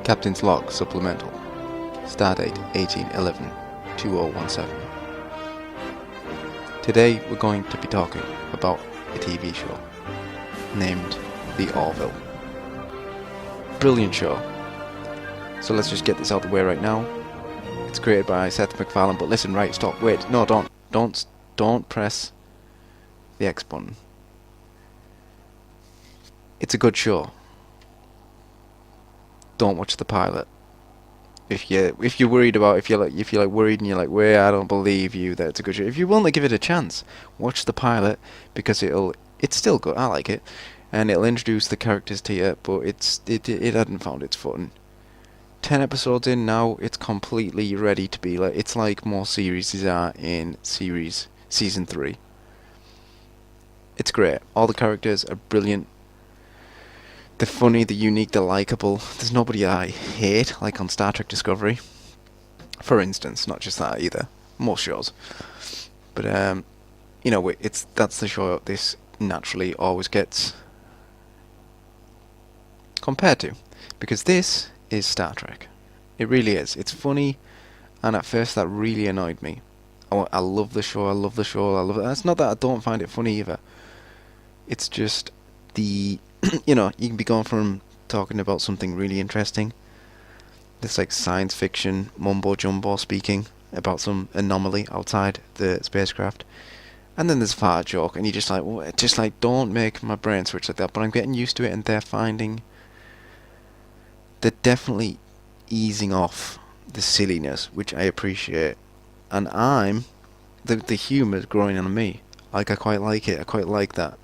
Captain's Log Supplemental. Stardate 18/11/2017. Today we're going to be talking about a TV show named The Orville. Brilliant show. So let's just get this out of the way right now. It's created by Seth MacFarlane, but listen, right, stop, wait, no, don't press the X button. It's a good show. Don't watch the pilot. If you're worried about if you're worried and you're like, wait, I don't believe you that it's a good show. If you want to give it a chance, watch the pilot because it's still good. I like it, and it'll introduce the characters to you. But it hadn't found its footing. 10 episodes in now, it's completely ready to be like. It's like more series are in season 3. It's great. All the characters are brilliant. They're funny, they're unique, they're likeable. There's nobody I hate, like on Star Trek Discovery, for instance. Not just that either. Most shows, but that's the show this naturally always gets compared to, because this is Star Trek. It really is. It's funny, and at first that really annoyed me. I love the show. I love it. It's not that I don't find it funny either. It's just the you can be going from talking about something really interesting, this like science fiction mumbo jumbo speaking about some anomaly outside the spacecraft, and then there's a fart joke, and you're just like, don't make my brain switch like that. But I'm getting used to it, and they're definitely easing off the silliness, which I appreciate, and the humour's growing on me. Like, I quite like it. I quite like that.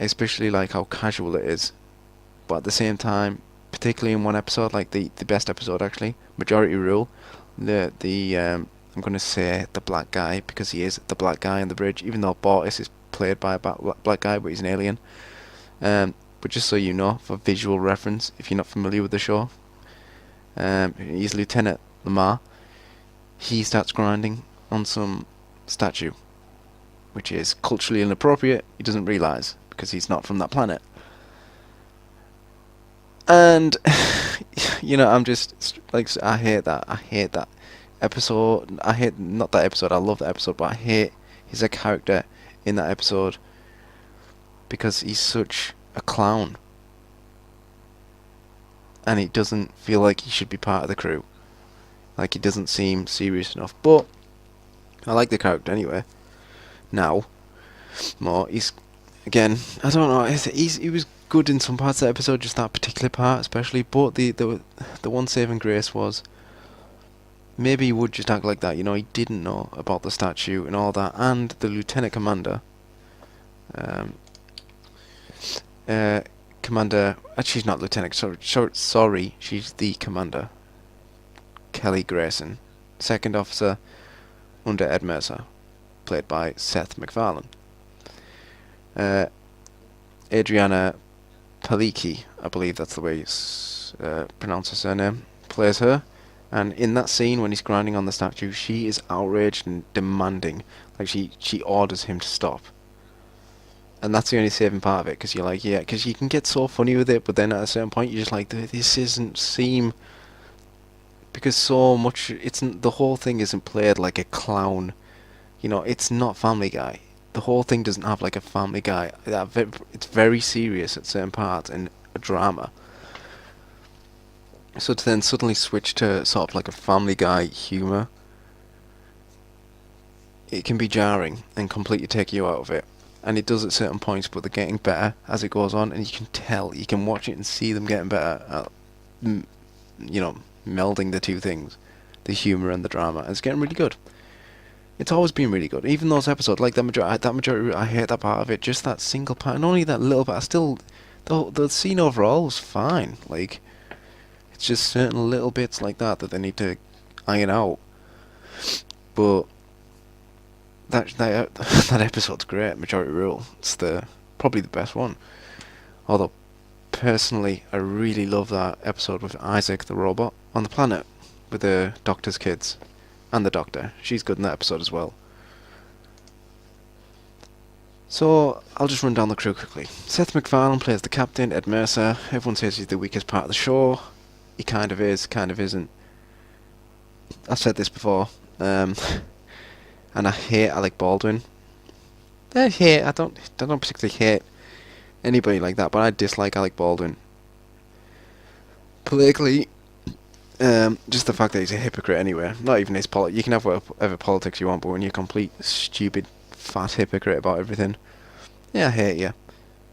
Especially like how casual it is, but at the same time, particularly in one episode, like the best episode actually, Majority Rule, I'm gonna say the black guy, because he is the black guy on the bridge, even though Bortis is played by a black guy, but he's an alien. But just so you know, for visual reference, if you're not familiar with the show, he's Lieutenant Lamar. He starts grinding on some statue, which is culturally inappropriate. He doesn't realise, because he's not from that planet. And I'm just like, I hate that episode. Not that episode, I love that episode, but I hate he's a character in that episode because he's such a clown, and he doesn't feel like he should be part of the crew. Like, he doesn't seem serious enough. But I like the character anyway. Now, more, again, I don't know. He was good in some parts of the episode, just that particular part, especially. But the one saving grace was maybe he would just act like that. He didn't know about the statue and all that, and the lieutenant commander. Commander. She's not lieutenant. Sorry, she's the commander. Kelly Grayson, second officer under Ed Mercer, played by Seth MacFarlane. Adriana Palicki, I believe that's the way you pronounce her surname, plays her. And in that scene when he's grinding on the statue, she is outraged and demanding. Like, she orders him to stop. And that's the only saving part of it, because you're like, yeah, because you can get so funny with it, but then at a certain point you're just like, this isn't seem... Because so much, the whole thing isn't played like a clown. It's not Family Guy. The whole thing doesn't have like a Family Guy. It's very serious at certain parts and a drama. So to then suddenly switch to sort of like a Family Guy humour, it can be jarring and completely take you out of it. And it does at certain points, but they're getting better as it goes on, and you can tell, you can watch it and see them getting better at, melding the two things, the humour and the drama, and it's getting really good. It's always been really good. Even those episodes, like that majority, I hate that part of it. Just that single part, and only that little bit. The scene overall was fine. Like, it's just certain little bits like that they need to iron out. But that episode's great. Majority Rule. It's probably the best one. Although, personally, I really love that episode with Isaac the robot on the planet with the doctor's kids. And the doctor. She's good in that episode as well. So, I'll just run down the crew quickly. Seth MacFarlane plays the captain, Ed Mercer. Everyone says he's the weakest part of the show. he kind of is, kind of isn't. I've said this before, and I hate Alec Baldwin. I don't particularly hate anybody like that, but I dislike Alec Baldwin. Politically, just the fact that he's a hypocrite anyway. Not even his you can have whatever politics you want, but when you're a complete stupid fat hypocrite about everything, yeah, I hate you.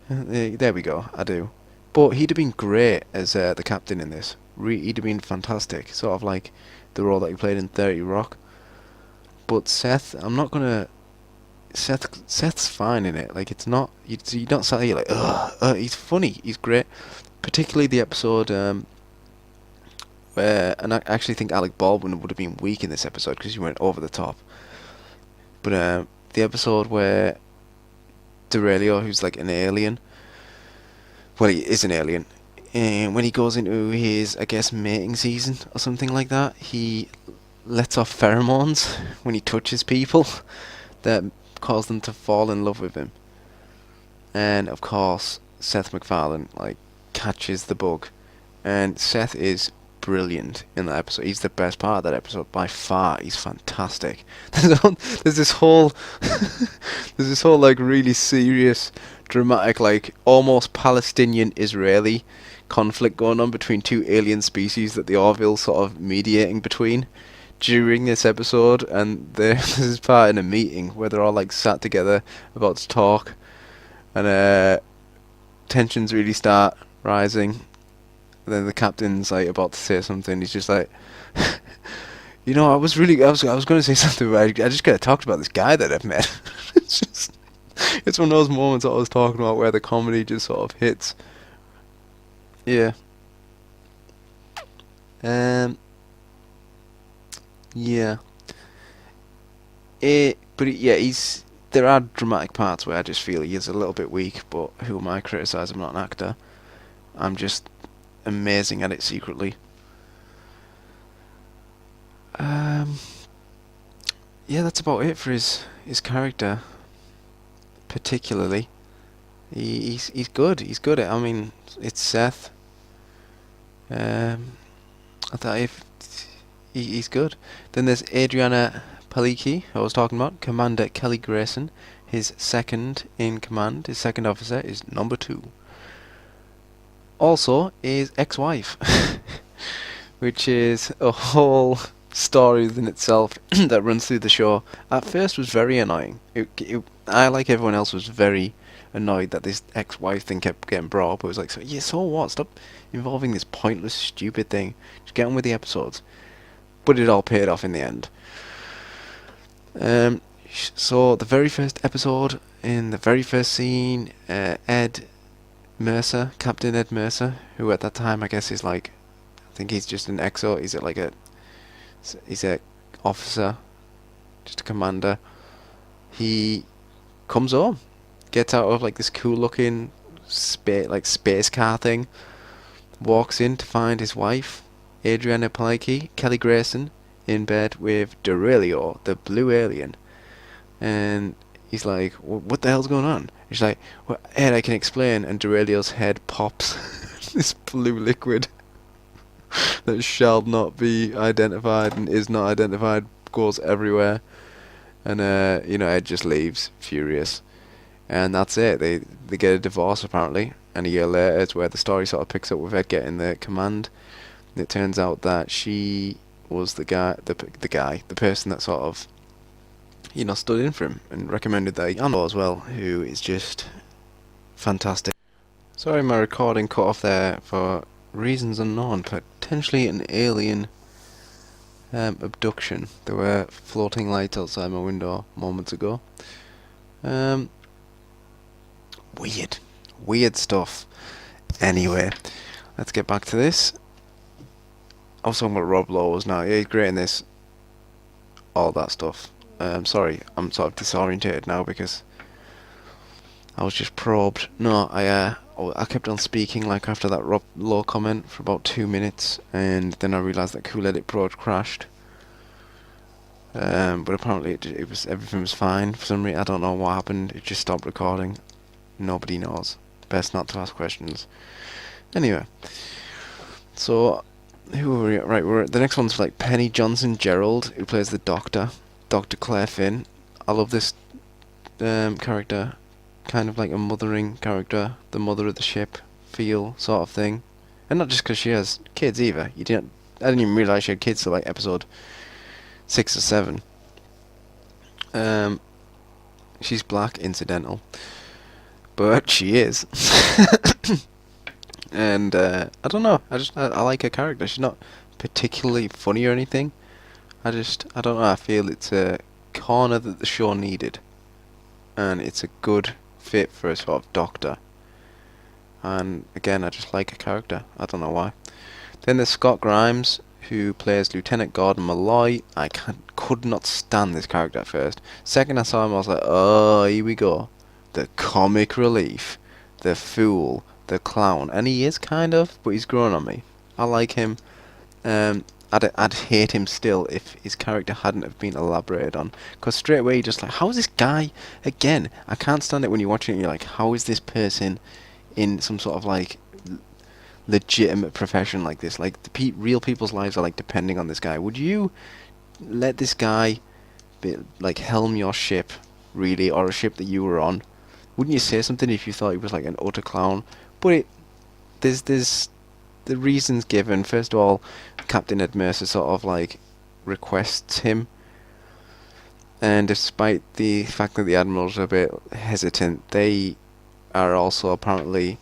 There we go, I do. But he'd have been great as the captain in this. He'd have been fantastic, sort of like the role that he played in 30 Rock. But Seth, I'm not gonna. Seth's fine in it. Like, it's not. You don't sat here like, ugh. He's funny. He's great. Particularly the episode where, and I actually think Alec Baldwin would have been weak in this episode because he went over the top. But the episode where Durelio, who's like an alien, well, he is an alien, and when he goes into his, I guess, mating season or something like that, he lets off pheromones when he touches people that cause them to fall in love with him. And of course, Seth MacFarlane like catches the bug, and Seth is brilliant in that episode. He's the best part of that episode by far. He's fantastic. There's this whole there's this whole like really serious, dramatic, like almost Palestinian-Israeli conflict going on between two alien species that the Orville sort of mediating between during this episode. And there's this part in a meeting where they're all like sat together about to talk, and tensions really start rising. And then the captain's like about to say something. He's just like, you know, I was going to say something, but I just gotta talk about this guy that I've met. It's one of those moments that I was talking about where the comedy just sort of hits. Yeah. Yeah. There are dramatic parts where I just feel he is a little bit weak, but who am I to criticise? I'm not an actor. I'm just amazing at it secretly. Yeah, that's about it for his character. Particularly, he's good. He's good at. I mean, it's Seth. I thought he's good. Then there's Adriana Palicki, who I was talking about. Commander Kelly Grayson, his second in command. His second officer is number 2. Also, his ex-wife, which is a whole story within itself that runs through the show. At first was very annoying. I, like everyone else, was very annoyed that this ex-wife thing kept getting brought up. It was like, so what? Stop involving this pointless, stupid thing. Just get on with the episodes. But it all paid off in the end. So the very first episode, in the very first scene, Ed Mercer, Captain Ed Mercer, who at that time I guess is like, I think he's just an XO. He's a officer, just a commander. He comes home, gets out of like this cool looking space car thing, walks in to find his wife, Adriana Palicki, Kelly Grayson, in bed with Durelio, the blue alien. And he's like, what the hell's going on? She's like, well, Ed, I can explain. And Durelio's head pops this blue liquid that shall not be identified and is not identified, goes everywhere. And Ed just leaves furious. And that's it. They get a divorce apparently. And a year later it's where the story sort of picks up with Ed getting the command. And it turns out that she was the person that sort of, stood in for him and recommended that he as well, who is just fantastic. Sorry, my recording cut off there for reasons unknown. Potentially an alien abduction. There were floating lights outside my window moments ago. Weird stuff. Anyway, let's get back to this. I was talking about Rob Lowe's now. Yeah, he's great in this. All that stuff. Sorry, I'm sort of disorientated now because I was just probed. No, I kept on speaking like after that Rob Lowe comment for about 2 minutes, and then I realised that Cool Edit Pro had crashed. But apparently everything was fine for some reason. I don't know what happened. It just stopped recording. Nobody knows. Best not to ask questions. Anyway, so Who are we at? Right, the next one's like Penny Johnson Gerald, who plays the Doctor, Dr. Claire Finn. I love this character, kind of like a mothering character, the mother of the ship feel sort of thing, and not just because she has kids either. I didn't even realize she had kids till like episode 6 or 7. She's black, incidental, but she is. And I don't know. I like her character. She's not particularly funny or anything. I don't know. I feel it's a corner that the show needed, and it's a good fit for a sort of doctor. And again, I just like her character. I don't know why. Then there's Scott Grimes, who plays Lieutenant Gordon Malloy. Could not stand this character at first. Second I saw him, I was like, oh, here we go. The comic relief, the fool, the clown, and he is kind of, but he's grown on me. I like him. I'd hate him still if his character hadn't have been elaborated on. Because straight away you're just like, how is this guy again? I can't stand it when you're watching it. You're like, how is this person in some sort of like legitimate profession like this? Like real people's lives are like depending on this guy. Would you let this guy like helm your ship, really, or a ship that you were on? Wouldn't you say something if you thought he was like an utter clown? But there's the reasons given. First of all, Captain Ed Mercer sort of like requests him, and despite the fact that the admirals are a bit hesitant, they are also apparently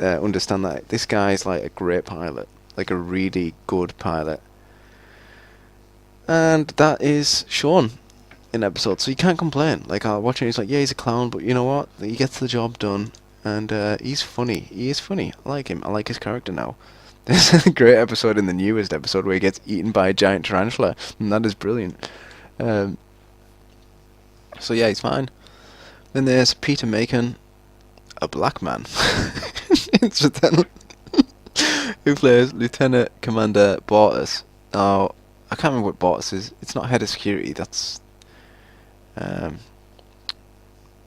understand that this guy is like a great pilot, like a really good pilot, and that is shown in episodes. So you can't complain. Like watching, he's like, yeah, he's a clown, but you know what? He gets the job done. And he's funny. He is funny. I like him. I like his character now. There's a great episode in the newest episode where he gets eaten by a giant tarantula, and that is brilliant. So yeah, he's fine. Then there's Peter Macon, a black man, incidentally, who plays Lieutenant Commander Bortus. Now, I can't remember what Bortus is. It's not head of security. That's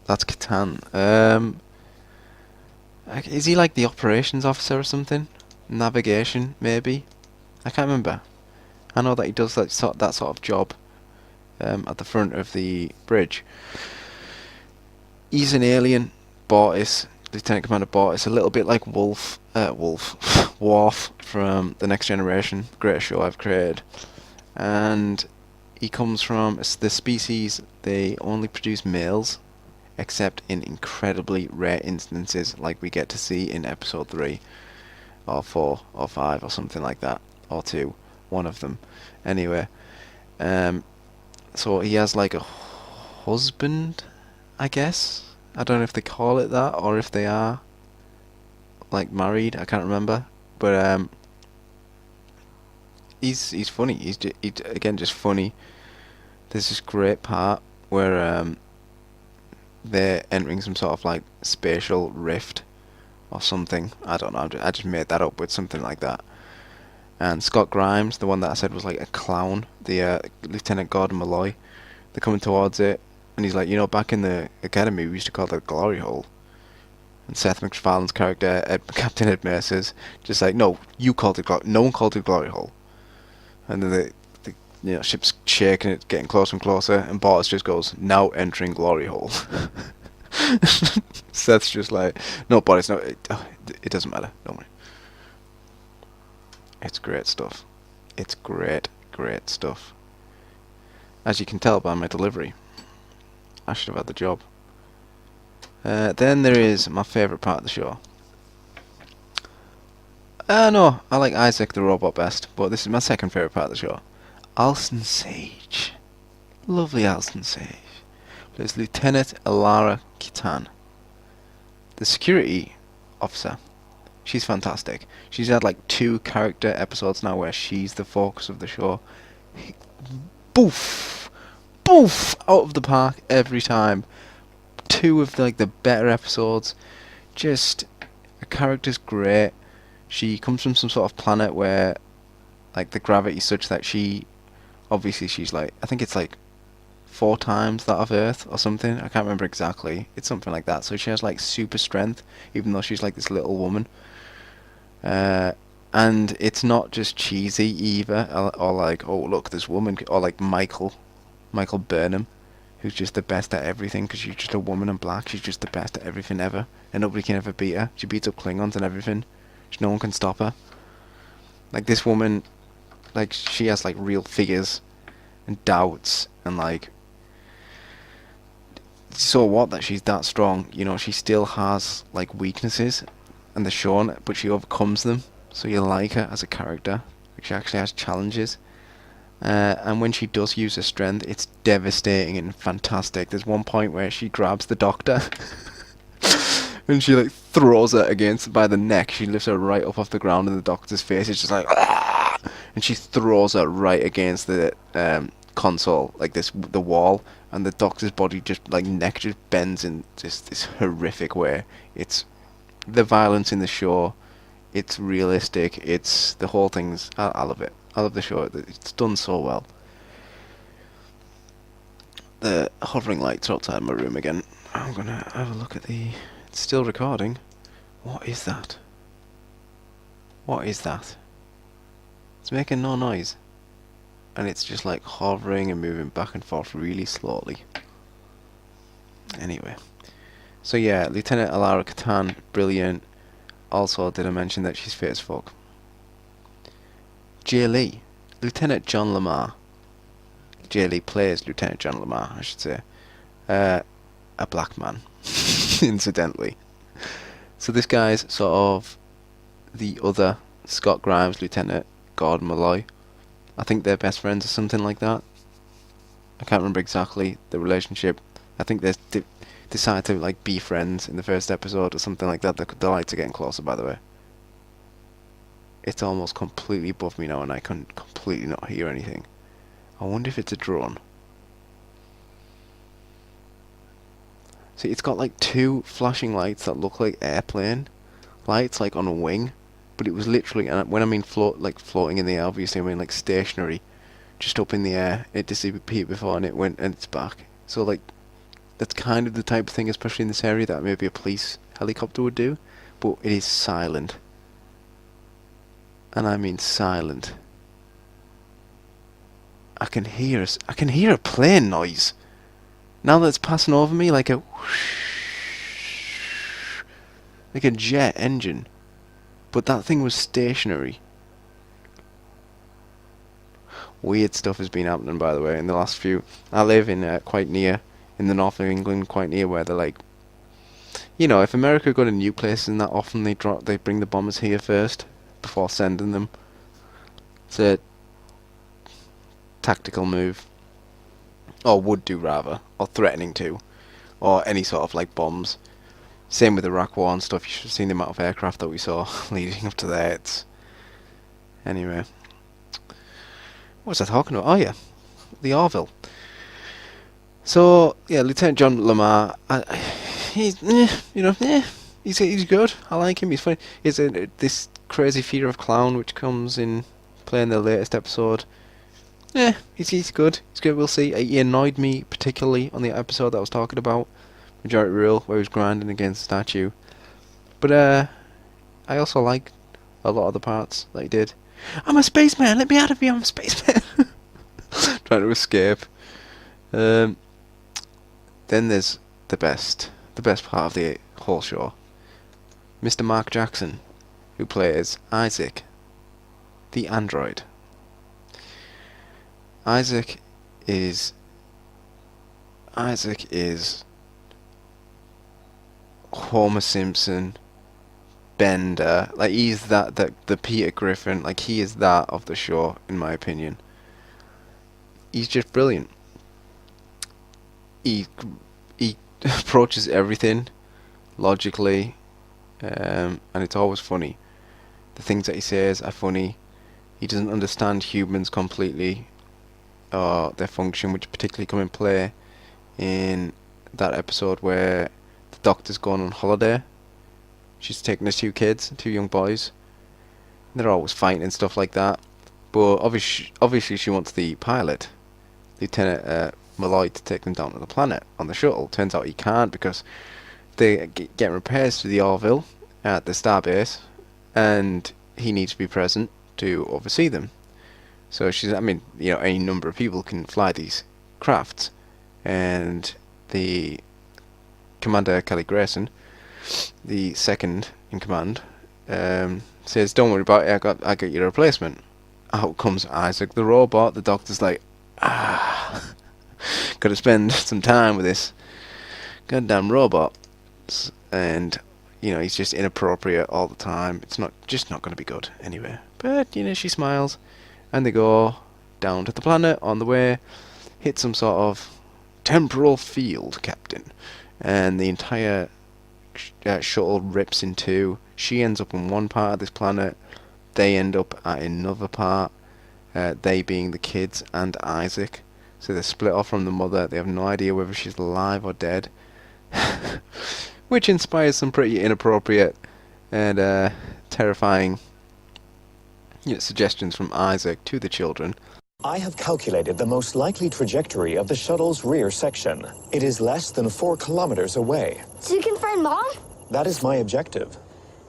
Catan. Is he like the operations officer or something? Navigation, maybe? I can't remember. I know that he does that sort of job at the front of the bridge. He's an alien, Bortus, Lieutenant Commander Bortus, a little bit like Worf from The Next Generation, greatest show I've created. And he comes from the species, they only produce males, except in incredibly rare instances like we get to see in episode 3 or 4 or 5 or something like that, or 2, one of them. Anyway, so he has like a husband, I guess. I don't know if they call it that or if they are like married. I can't remember, but he's funny. He's again just funny. There's this great part where they're entering some sort of like spatial rift or something. I don't know. I just made that up with something like that. And Scott Grimes, the one that I said was like a clown, the Lieutenant Gordon Malloy, they're coming towards it, and he's like, you know, back in the academy we used to call it a glory hole. And Seth MacFarlane's character, Captain Ed Mercer's, just like, no, you called it no one called it glory hole. And then the ship's shaking, it's getting closer and closer, and Bortus just goes, now entering glory hole. Seth's just like, no, Bortus, no, it doesn't matter, don't worry. It's great stuff. It's great stuff. As you can tell by my delivery, I should have had the job. Then there is my favourite part of the show. No, I like Isaac the Robot best, but this is my second favourite part of the show. Alston Sage. Lovely Alston Sage. Plays Lieutenant Alara Kitan, the security officer. She's fantastic. She's had like 2 character episodes now where she's the focus of the show. Boof! Boof! Out of the park every time. 2 of the better episodes. Just, her character's great. She comes from some sort of planet where like the gravity's such that she's like, I think it's like 4 times that of Earth or something. I can't remember exactly. It's something like that. So she has like super strength, even though she's like this little woman. And And it's not just cheesy either, or like, oh look, this woman, or like Michael Burnham, who's just the best at everything because she's just a woman in black. She's just the best at everything ever, and nobody can ever beat her. She beats up Klingons and everything. No one can stop her. Like this woman, like she has like real fears and doubts, and like, so what that she's that strong, you know, she still has like weaknesses, and they're shown, but she overcomes them. So you like her as a character. She actually has challenges. And when she does use her strength, it's devastating and fantastic. There's one point where she grabs the Doctor and she like throws her against by the neck. She lifts her right up off the ground, and the Doctor's face is just like, ah! And she throws her right against the console, like the wall, and the Doctor's body just like neck just bends in just this horrific way. It's the violence in the show. It's realistic. It's the whole thing's. I love it. I love the show. It's done so well. The hovering lights are outside my room again. I'm gonna have a look at the. It's still recording. What is that? What is that? It's making no noise. And it's just like hovering and moving back and forth really slowly. Anyway. So yeah, Lieutenant Alara Katan, brilliant. Also, did I mention that she's fit as fuck? Jay Lee, Lieutenant John Lamar. Jay Lee plays Lieutenant John Lamar, I should say. A black man, incidentally. So this guy's sort of the other Scott Grimes, Lieutenant Gordon Malloy. I think they're best friends or something like that. I can't remember exactly the relationship. I think they decide to like be friends in the first episode or something like that. The lights are getting closer, by the way. It's almost completely above me now, and I can completely not hear anything. I wonder if it's a drone. See, it's got like two flashing lights that look like airplane lights, like on a wing. But it was literally, and when I mean floating in the air, obviously I mean like stationary, just up in the air. It disappeared before, and it went, and it's back. So like, that's kind of the type of thing, especially in this area, that maybe a police helicopter would do. But it is silent. And I mean silent. I can hear a plane noise. Now that it's passing over me like a whoosh, like a jet engine. But that thing was stationary. Weird stuff has been happening, by the way, in the last few. I live in quite near, in the north of England, quite near where they're like, you know, if America go to new places, and that often they bring the bombers here first before sending them. It's a tactical move, or would do rather, or threatening to, or any sort of like bombs. Same with Iraq War and stuff. You should have seen the amount of aircraft that we saw leading up to there. It's anyway. What was I talking about? Oh yeah, the Orville. So yeah, Lieutenant John Lamar. He's he's good. I like him. He's funny. He's this crazy fear of clown which comes in playing the latest episode. Yeah, he's good. He's good. We'll see. He annoyed me particularly on the episode that I was talking about, Majority Rule, where he was grinding against the statue. But I also like a lot of the parts that he did. I'm a spaceman. Let me out of here. I'm a spaceman. Trying to escape. Then there's the best part of the whole show. Mr. Mark Jackson, who plays Isaac, the android. Isaac is Homer Simpson, Bender. Like he's the Peter Griffin. Like he is that of the show, in my opinion. He's just brilliant. He approaches everything logically, and it's always funny. The things that he says are funny. He doesn't understand humans completely, or their function, which particularly come in play in that episode where the Doctor's gone on holiday. She's taking his two young boys. They're always fighting and stuff like that. But obviously she wants the pilot, Lieutenant Malloy, to take them down to the planet on the shuttle. Turns out he can't because they get repairs to the Orville at the starbase, and he needs to be present to oversee them. So I mean, any number of people can fly these crafts, and the Commander Kelly Grayson, the second in command, says, "Don't worry about it. I got your replacement." Out comes Isaac the robot. The doctor's like, got to spend some time with this goddamn robot, and he's just inappropriate all the time. It's not going to be good anyway. But she smiles, and they go down to the planet. On the way, hit some sort of temporal field, Captain, and the entire shuttle rips in two. She ends up on one part of this planet. They end up at another part. They being the kids and Isaac. So they're split off from the mother. They have no idea whether she's alive or dead. Which inspires some pretty inappropriate and terrifying suggestions from Isaac to the children. I have calculated the most likely trajectory of the shuttle's rear section. It is less than 4 kilometers away. So you can find Mom? That is my objective.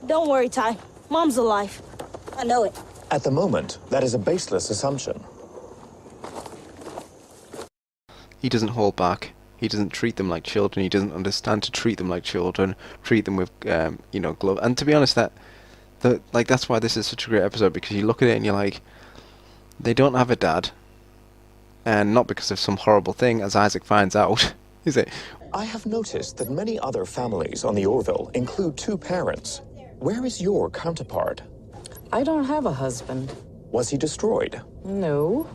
Don't worry, Ty. Mom's alive. I know it. At the moment, that is a baseless assumption. He doesn't hold back. He doesn't treat them like children. He doesn't understand to treat them like children. Treat them with, glove. And to be honest, that's why this is such a great episode, because you look at it and you're like, they don't have a dad, and not because of some horrible thing, as Isaac finds out, is it? I have noticed that many other families on the Orville include 2 parents. Where is your counterpart? I don't have a husband. Was he destroyed? No.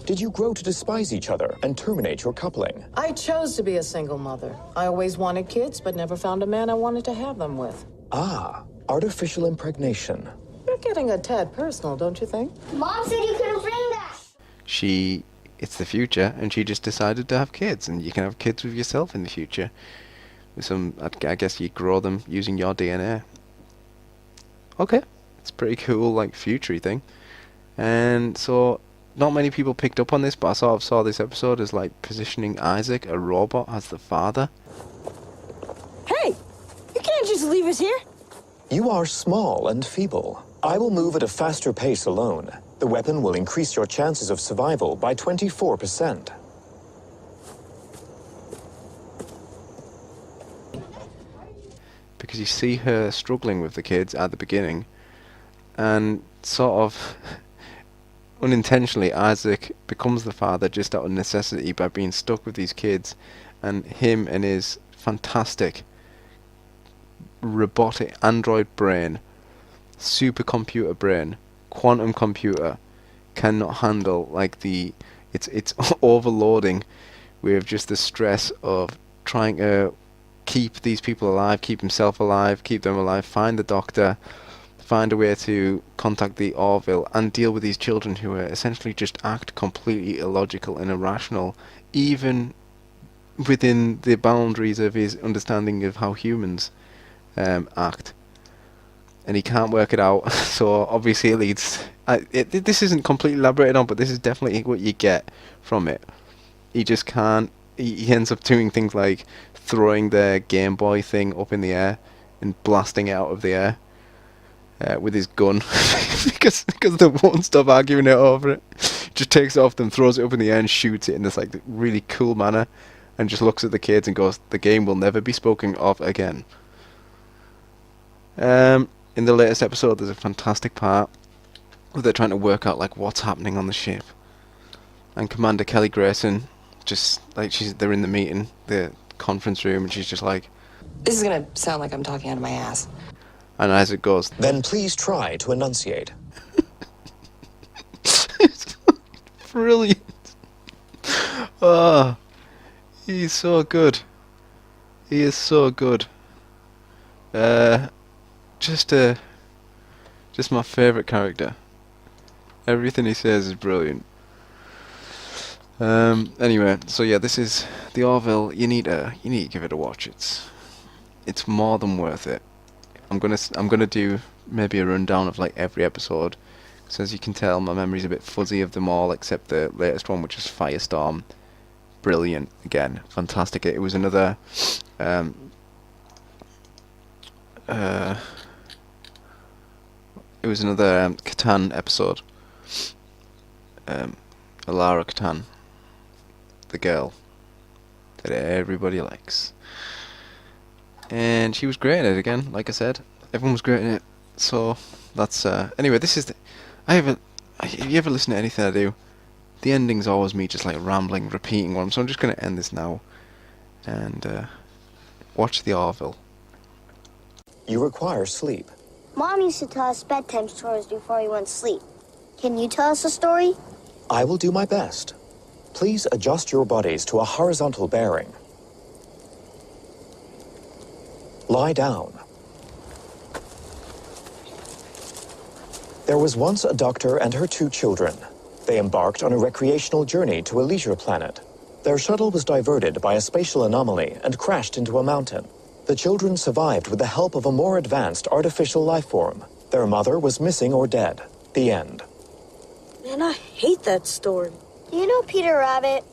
Did you grow to despise each other and terminate your coupling? I chose to be a single mother. I always wanted kids, but never found a man I wanted to have them with. Ah, artificial impregnation. You're getting a tad personal, don't you think? Mom said you couldn't bring that. It's the future, and she just decided to have kids, and you can have kids with yourself in the future. With I guess you grow them using your DNA. Okay, it's pretty cool, future-y thing. And so, not many people picked up on this, but I sort of saw this episode as positioning Isaac, a robot, as the father. Hey! You can't just leave us here. You are small and feeble. I will move at a faster pace alone. The weapon will increase your chances of survival by 24%. Because you see her struggling with the kids at the beginning, and sort of unintentionally Isaac becomes the father just out of necessity by being stuck with these kids, and him and his fantastic robotic android brain, supercomputer brain, quantum computer, cannot handle it's overloading with just the stress of trying to keep these people alive, keep himself alive, keep them alive, find the doctor, find a way to contact the Orville, and deal with these children who are essentially just act completely illogical and irrational, even within the boundaries of his understanding of how humans act. And he can't work it out, so obviously it leads... this isn't completely elaborated on, but this is definitely what you get from it. He just can't... He ends up doing things like throwing the Game Boy thing up in the air and blasting it out of the air with his gun because they won't stop arguing it over it. Just takes it off them, throws it up in the air and shoots it in this really cool manner, and just looks at the kids and goes, "The game will never be spoken of again." In the latest episode, there's a fantastic part where they're trying to work out what's happening on the ship, and Commander Kelly Grayson just they're in the meeting, the conference room, and she's just like, "This is gonna sound like I'm talking out of my ass." And Isaac goes, "Then please try to enunciate." It's brilliant. Oh, he's so good. He is so good. Just my favourite character. Everything he says is brilliant. Anyway, so yeah, this is the Orville. You need to give it a watch. It's more than worth it. I'm gonna do maybe a rundown of every episode, because as you can tell, my memory's a bit fuzzy of them all, except the latest one, which is Firestorm. Brilliant again, fantastic. It was another It was another Catan episode. Alara Catan, the girl that everybody likes, and she was great in it again. Like I said, everyone was great in it. So that's anyway. This is if you ever listen to anything I do, the ending's always me just like rambling, repeating one. So I'm just gonna end this now, and watch the Orville. You require sleep. Mom used to tell us bedtime stories before we went to sleep. Can you tell us a story? I will do my best. Please adjust your bodies to a horizontal bearing. Lie down. There was once a doctor and her 2 children. They embarked on a recreational journey to a leisure planet. Their shuttle was diverted by a spatial anomaly and crashed into a mountain. The children survived with the help of a more advanced artificial life form. Their mother was missing or dead. The end. Man, I hate that story. Do you know Peter Rabbit?